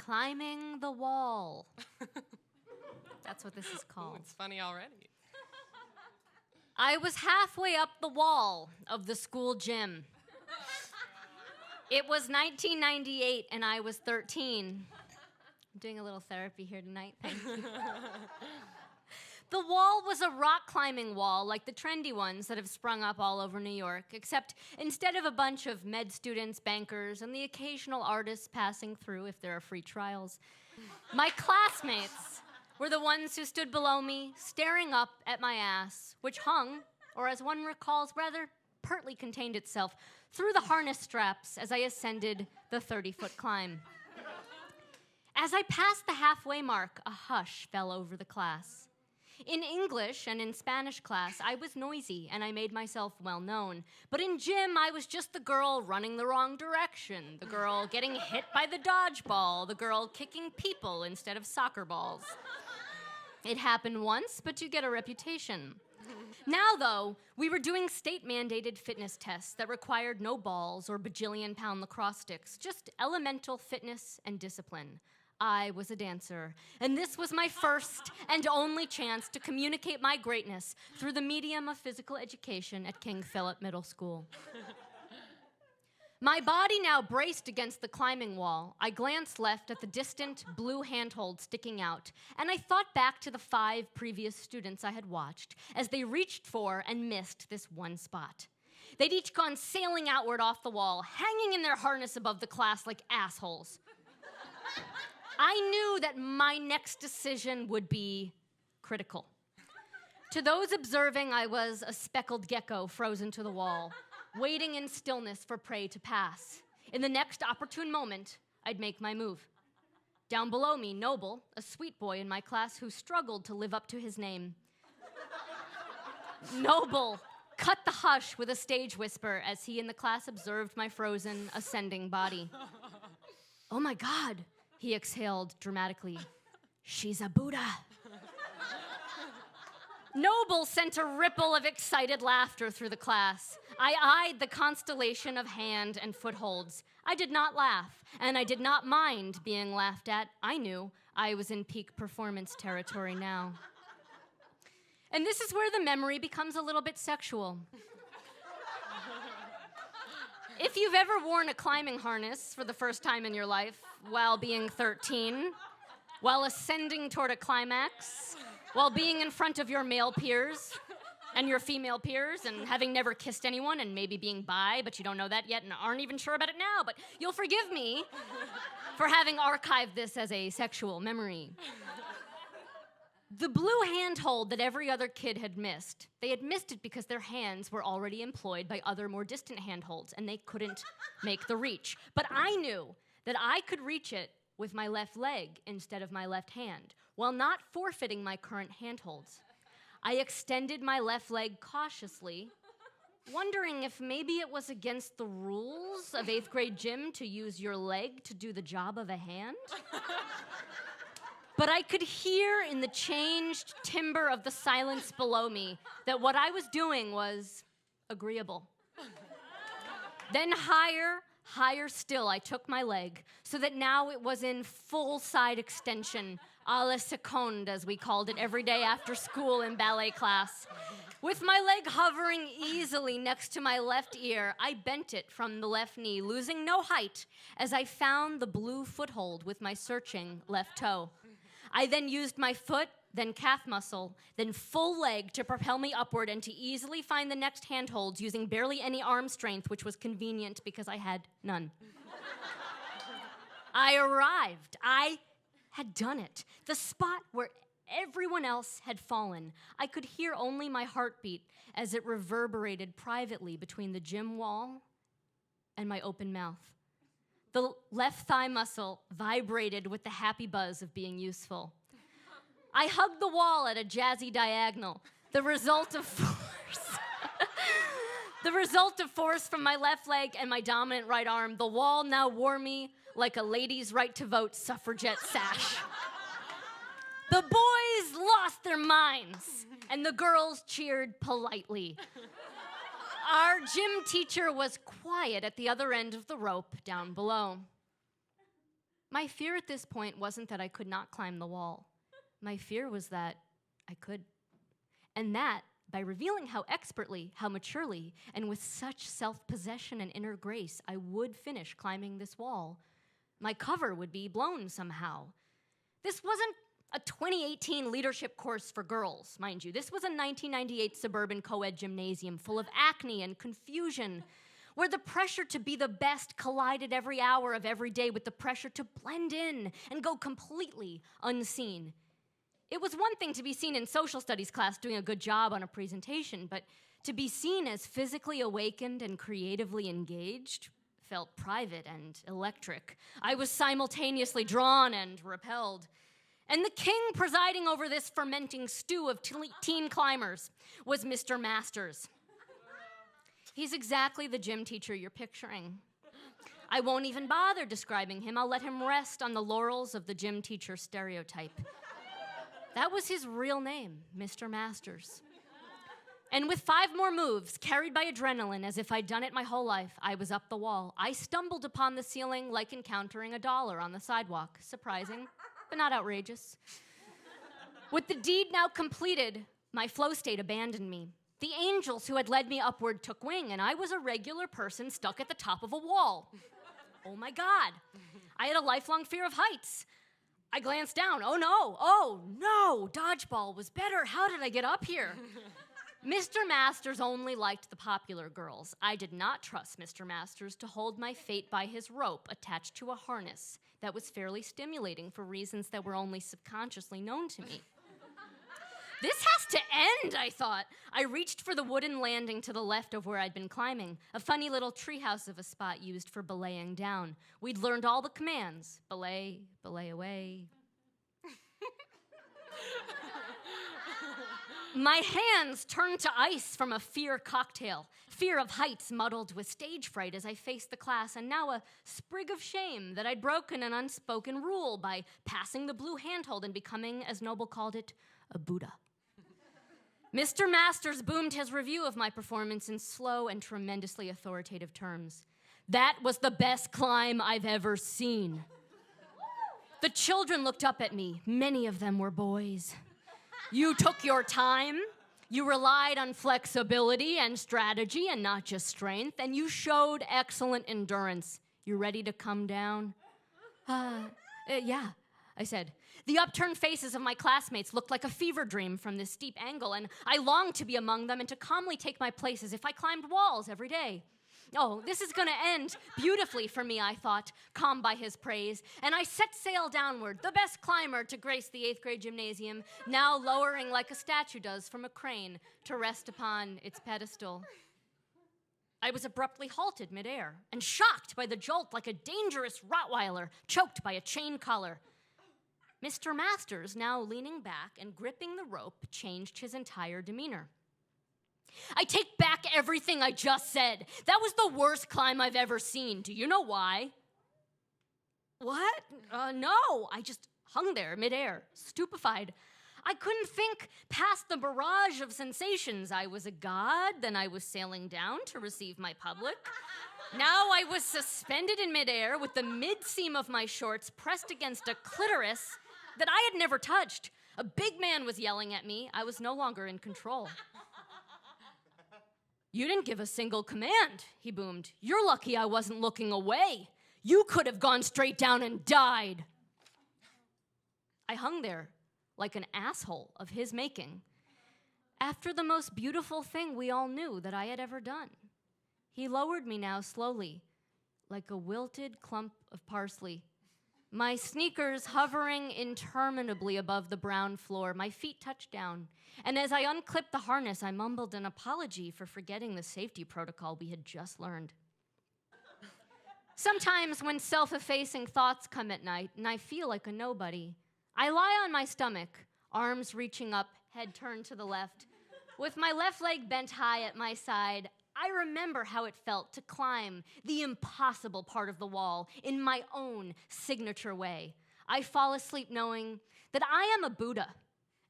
climbing the wall. That's what this is called. Ooh, it's funny already. I was halfway up the wall of the school gym. It was 1998 and I was 13. I'm doing a little therapy here tonight, thank you. The wall was a rock climbing wall like the trendy ones that have sprung up all over New York, except instead of a bunch of med students, bankers, and the occasional artists passing through if there are free trials, my classmates were the ones who stood below me, staring up at my ass, which hung, or as one recalls, rather pertly contained itself through the harness straps as I ascended the 30-foot climb. As I passed the halfway mark, a hush fell over the class. In English and in Spanish class, I was noisy and I made myself well known. But in gym, I was just the girl running the wrong direction, the girl getting hit by the dodgeball, the girl kicking people instead of soccer balls. It happened once, but you get a reputation. Now, though, we were doing state-mandated fitness tests that required no balls or bajillion-pound lacrosse sticks, just elemental fitness and discipline. I was a dancer, and this was my first and only chance to communicate my greatness through the medium of physical education at King Philip Middle School. My body now braced against the climbing wall. I glanced left at the distant blue handhold sticking out, and I thought back to the 5 previous students I had watched as they reached for and missed this one spot. They'd each gone sailing outward off the wall, hanging in their harness above the class like assholes. I knew that my next decision would be critical. To those observing, I was a speckled gecko frozen to the wall, waiting in stillness for prey to pass. In the next opportune moment, I'd make my move. Down below me, Noble, a sweet boy in my class who struggled to live up to his name. Noble cut the hush with a stage whisper as he in the class observed my frozen, ascending body. "Oh my God," he exhaled dramatically. "She's a Buddha." Noble sent a ripple of excited laughter through the class. I eyed the constellation of hand and footholds. I did not laugh, and I did not mind being laughed at. I knew I was in peak performance territory now. And this is where the memory becomes a little bit sexual. If you've ever worn a climbing harness for the first time in your life while being 13, while ascending toward a climax, while being in front of your male peers and your female peers and having never kissed anyone and maybe being bi, but you don't know that yet and aren't even sure about it now, but you'll forgive me for having archived this as a sexual memory. The blue handhold that every other kid had missed, they had missed it because their hands were already employed by other more distant handholds and they couldn't make the reach. But I knew that I could reach it with my left leg instead of my left hand, while not forfeiting my current handholds. I extended my left leg cautiously, wondering if maybe it was against the rules of 8th grade gym to use your leg to do the job of a hand. But I could hear in the changed timbre of the silence below me that what I was doing was agreeable. Then higher still, I took my leg, so that now it was in full side extension, a la seconde, as we called it every day after school in ballet class. With my leg hovering easily next to my left ear, I bent it from the left knee, losing no height, as I found the blue foothold with my searching left toe. I then used my foot, then calf muscle, then full leg to propel me upward and to easily find the next handholds using barely any arm strength, which was convenient because I had none. I arrived. I had done it. The spot where everyone else had fallen. I could hear only my heartbeat as it reverberated privately between the gym wall and my open mouth. The left thigh muscle vibrated with the happy buzz of being useful. I hugged the wall at a jazzy diagonal, the result of force. The result of force from my left leg and my dominant right arm. The wall now wore me like a ladies' right to vote suffragette sash. The boys lost their minds, and the girls cheered politely. Our gym teacher was quiet at the other end of the rope down below. My fear at this point wasn't that I could not climb the wall. My fear was that I could. And that, by revealing how expertly, how maturely, and with such self-possession and inner grace I would finish climbing this wall, my cover would be blown somehow. This wasn't a 2018 leadership course for girls, mind you. This was a 1998 suburban co-ed gymnasium full of acne and confusion, where the pressure to be the best collided every hour of every day with the pressure to blend in and go completely unseen. It was one thing to be seen in social studies class doing a good job on a presentation, but to be seen as physically awakened and creatively engaged felt private and electric. I was simultaneously drawn and repelled. And the king presiding over this fermenting stew of teen climbers was Mr. Masters. He's exactly the gym teacher you're picturing. I won't even bother describing him. I'll let him rest on the laurels of the gym teacher stereotype. That was his real name, Mr. Masters. And with 5 more moves, carried by adrenaline as if I'd done it my whole life, I was up the wall. I stumbled upon the ceiling like encountering a dollar on the sidewalk. Surprising, but not outrageous. With the deed now completed, my flow state abandoned me. The angels who had led me upward took wing, and I was a regular person stuck at the top of a wall. Oh my God. I had a lifelong fear of heights. I glanced down. Oh no, dodgeball was better. How did I get up here? Mr. Masters only liked the popular girls. I did not trust Mr. Masters to hold my fate by his rope attached to a harness that was fairly stimulating for reasons that were only subconsciously known to me. This has to end, I thought. I reached for the wooden landing to the left of where I'd been climbing, a funny little treehouse of a spot used for belaying down. We'd learned all the commands. Belay, belay away. My hands turned to ice from a fear cocktail. Fear of heights muddled with stage fright as I faced the class, and now a sprig of shame that I'd broken an unspoken rule by passing the blue handhold and becoming, as Noble called it, a Buddha. Mr. Masters boomed his review of my performance in slow and tremendously authoritative terms. That was the best climb I've ever seen. The children looked up at me. Many of them were boys. You took your time. You relied on flexibility and strategy and not just strength, and you showed excellent endurance. You ready to come down? Yeah, I said. The upturned faces of my classmates looked like a fever dream from this steep angle, and I longed to be among them and to calmly take my place as if I climbed walls every day. Oh, this is going to end beautifully for me, I thought, calmed by his praise, and I set sail downward, the best climber to grace the 8th grade gymnasium, now lowering like a statue does from a crane to rest upon its pedestal. I was abruptly halted midair and shocked by the jolt like a dangerous Rottweiler choked by a chain collar. Mr. Masters, now leaning back and gripping the rope, changed his entire demeanor. I take back everything I just said. That was the worst climb I've ever seen. Do you know why? What? No. I just hung there midair, stupefied. I couldn't think past the barrage of sensations. I was a god, then I was sailing down to receive my public. Now I was suspended in midair with the mid-seam of my shorts pressed against a clitoris that I had never touched. A big man was yelling at me. I was no longer in control. You didn't give a single command, he boomed. You're lucky I wasn't looking away. You could have gone straight down and died. I hung there like an asshole of his making after the most beautiful thing we all knew that I had ever done. He lowered me now slowly, like a wilted clump of parsley. My sneakers hovering interminably above the brown floor, my feet touched down. And as I unclipped the harness, I mumbled an apology for forgetting the safety protocol we had just learned. Sometimes when self-effacing thoughts come at night and I feel like a nobody, I lie on my stomach, arms reaching up, head turned to the left. With my left leg bent high at my side, I remember how it felt to climb the impossible part of the wall in my own signature way. I fall asleep knowing that I am a Buddha,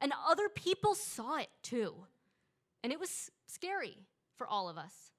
and other people saw it too. And it was scary for all of us.